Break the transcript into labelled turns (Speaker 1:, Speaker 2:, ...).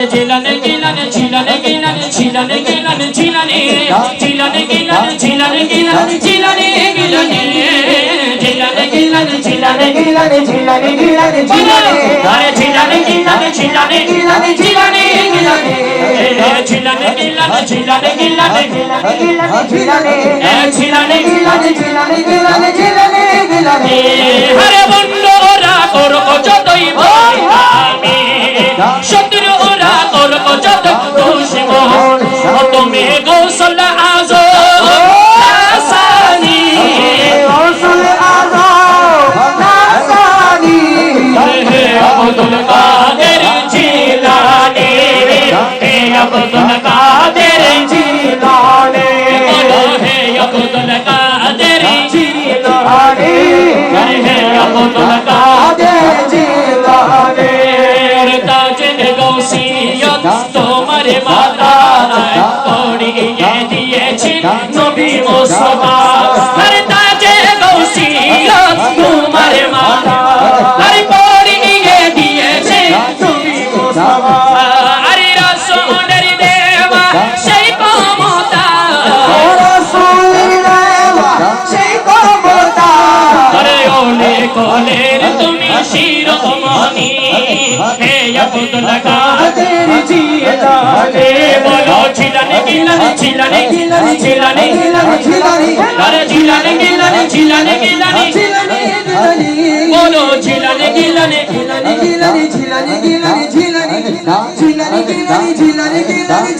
Speaker 1: Chilane gilane chilane gilane chilane gilane chilane chilane gilane chilane gilane chilane gilane chilane gilane chilane gilane chilane gilane chilane are chilane gilane chilane gilane chilane gilane chilane gilane chilane gilane chilane chilane gilane chilane gilane chilane gilane hare bondo ora koro jotoi bhami shotru ora koro jotoi dushmon তুমি গোসল আজো নাসানি গোসল আজো নাসানি হে আব্দুল কাদের জিলানী হে আব্দুল কাদের জিলানী হে আব্দুল কাদের জিলানী হে আব্দুল কাদের জিলানী তাজে গৌসিয়ত তোমার মাথায় পড়িয়ে দিয়েছেন নবী মুস্তাফা আরে তাজে গৌসিয়ত তোমার মাথায় পড়িয়ে দিয়েছেন নবী মুস্তাফা আরে রাসূলের দেওয়া সেই ক্ষমতা রাসূলের দেওয়া সেই ক্ষমতা আরে ওলে কোলের তুমি শিরোমণি হে আব্দুল কাদের জিলানী বলো ঝিলানে গিলানে ঝিলানে গিলানে ঝিলানে গিলানে ঝিলানে আরে ঝিলানে গিলানে ঝিলানে গিলানে ঝিলানে গিলানে বলো ঝিলানে গিলানে ঝিলানে গিলানে ঝিলানে গিলানে ঝিলানে ঝিলানে গিলানে ঝিলানে গিলানে